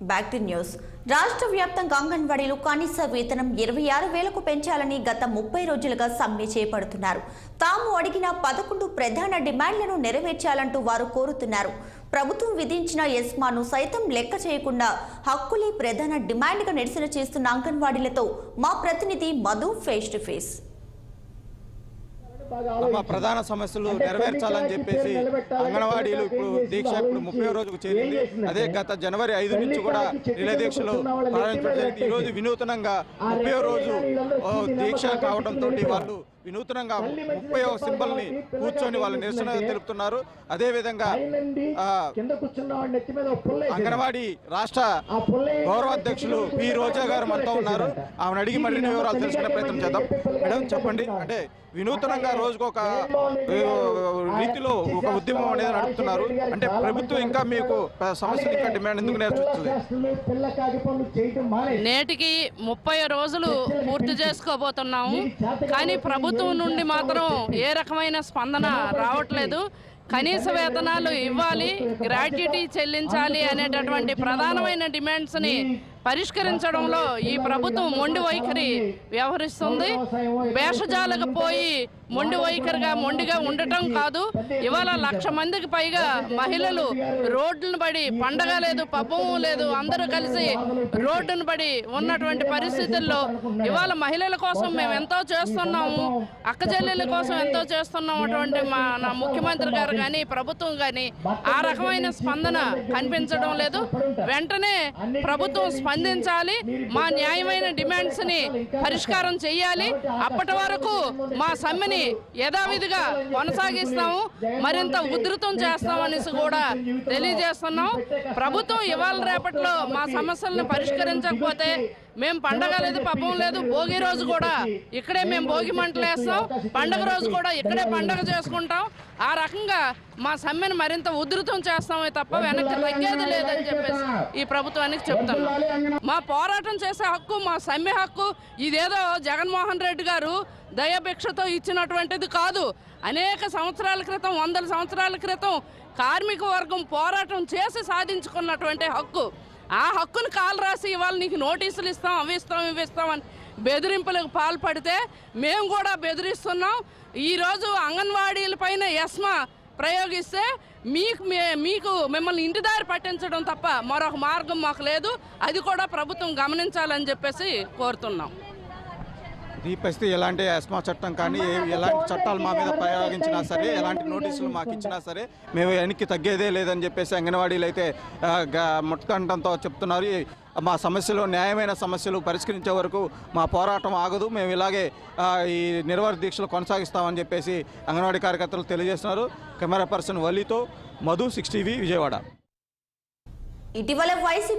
Back to news. రాష్ట్ర వ్యాప్తంగా అంగన్వాడీలు కనీస వేతనం 26,000కు పెంచాలని గత 30 రోజులుగా సమ్మె చేపడుతున్నారు. తాము అడిగిన 11 ప్రధాన డిమాండ్లను నెరవేర్చాలంటూ వారు కోరుతున్నారు. ప్రభుత్వం విధించిన ఎస్మాను సైతం లెక్క చేయకుండా హక్కులే ప్రధాన డిమాండ్గా నిరసన చేస్తున్న అంగన్వాడీలతో మా ప్రతినిధి మధు ఫేస్ టు ఫేస్. తమ ప్రధాన సమస్యలు నెరవేర్చాలని చెప్పేసి అంగన్వాడీలు ఇప్పుడు దీక్ష ఇప్పుడు 30వ రోజుకు చేరింది. అదే గత జనవరి 5 నుంచి కూడా రిలే దీక్షలు ప్రారంభించడం జరిగింది. ఈరోజు వినూతనంగా 30వ రోజు దీక్ష కావడంతో వాళ్ళు వినూతనంగా 30వ సింబల్ని కూర్చొని వాళ్ళు నిరసన తెలుపుతున్నారు. అదేవిధంగా అంగన్వాడీ రాష్ట్ర గౌరవాధ్యక్షులు పి రోజా గారు మనతో ఉన్నారు. ఆమెను అడిగి మరిన్ని వివరాలు తెలుసుకునే ప్రయత్నం చేద్దాం. మేడం చెప్పండి, అంటే వినూతనంగా రోజుకు ఒక రీతిలో ఒక ఉద్యమం అనేది నడుపుతున్నారు. అంటే ప్రభుత్వం ఇంకా మీకు సమస్యలు ఇంకా డిమాండ్ ఎందుకు నేర్చుకుంటుంది? నేటికి 30 రోజులు పూర్తి చేసుకోబోతున్నాము, కానీ ప్రభుత్వం నుండి మాత్రం ఏ రకమైన స్పందన రావట్లేదు. కనీస వేతనాలు ఇవ్వాలి, గ్రాట్యుటీ చెల్లించాలి అనేటటువంటి ప్రధానమైన డిమాండ్స్ని పరిష్కరించడంలో ఈ ప్రభుత్వం మొండి వైఖరి వ్యవహరిస్తుంది. భేషజాలకు పోయి మొండిగా ఉండటం కాదు. ఇవాళ 1,00,000 మందికి పైగా మహిళలు రోడ్డును పడి, పండగ లేదు పబ్బము లేదు, అందరూ కలిసి రోడ్డును పడి ఉన్నటువంటి పరిస్థితుల్లో ఇవాళ మహిళల కోసం మేము ఎంతో చేస్తున్నాము, అక్క చెల్లెళ్ళ కోసం ఎంతో చేస్తున్నాం. అటువంటి మన ముఖ్యమంత్రి గారు కానీ ప్రభుత్వం కానీ ఆ రకమైన స్పందన కనిపించడం లేదు. వెంటనే ప్రభుత్వం స్పందించాలి, మా న్యాయమైన డిమాండ్స్ని పరిష్కారం చేయాలి. అప్పటి వరకు మా సమ్మెని యథావిధిగా కొనసాగిస్తాము, మరింత ఉధృతం చేస్తామనేసి కూడా తెలియజేస్తున్నాం. ప్రభుత్వం ఇవాళ రేపట్లో మా సమస్యలను పరిష్కరించకపోతే మేము పండగ లేదు పబ్బం లేదు, భోగి రోజు కూడా ఇక్కడే మేము భోగి మంటలు వేస్తాం, పండగ రోజు కూడా ఇక్కడే పండగ చేసుకుంటాం. ఆ రకంగా మా సమ్మెను మరింత ఉధృతం చేస్తామే తప్ప వెనక్కి తగ్గేది లేదని చెప్పేసి ఈ ప్రభుత్వానికి చెప్తున్నాం. మా పోరాటం చేసే హక్కు, మా సమ్మె హక్కు ఇదేదో జగన్మోహన్ రెడ్డి గారు దయభిక్షతో ఇచ్చినటువంటిది కాదు. అనేక సంవత్సరాల క్రితం, 100 సంవత్సరాల క్రితం కార్మిక వర్గం పోరాటం చేసి సాధించుకున్నటువంటి హక్కు. ఆ హక్కును కాలు రాసి ఇవాళ నీకు నోటీసులు ఇస్తాం, అవి ఇస్తాం, ఇవి ఇస్తామని బెదిరింపులకు పాల్పడితే మేము కూడా బెదిరిస్తున్నాం. ఈరోజు అంగన్వాడీల పైన ఎస్మా ప్రయోగిస్తే మీకు మిమ్మల్ని ఇంటిదారి పట్టించడం తప్ప మరొక మార్గం మాకు లేదు. అది కూడా ప్రభుత్వం గమనించాలని చెప్పేసి కోరుతున్నాం. ఈ పరిస్థితి ఎలాంటి ఎస్మా చట్టం కానీ ఎలాంటి చట్టాలు మా మీద ప్రయోగించినా సరే, ఎలాంటి నోటీసులు మాకు ఇచ్చినా సరే మేము వెనక్కి తగ్గేదే లేదని చెప్పేసి అంగన్వాడీలు అయితే ముట్కంఠంతో చెప్తున్నారు. మా సమస్యలు, న్యాయమైన సమస్యలు పరిష్కరించే వరకు మా పోరాటం ఆగదు, మేము ఇలాగే ఈ నిరవర దీక్షలు కొనసాగిస్తామని చెప్పేసి అంగన్వాడీ కార్యకర్తలు తెలియజేస్తున్నారు. కెమెరా పర్సన్ వల్లితో మధు, 6 టీవీ, విజయవాడ. ఇటీవల వైసీపీ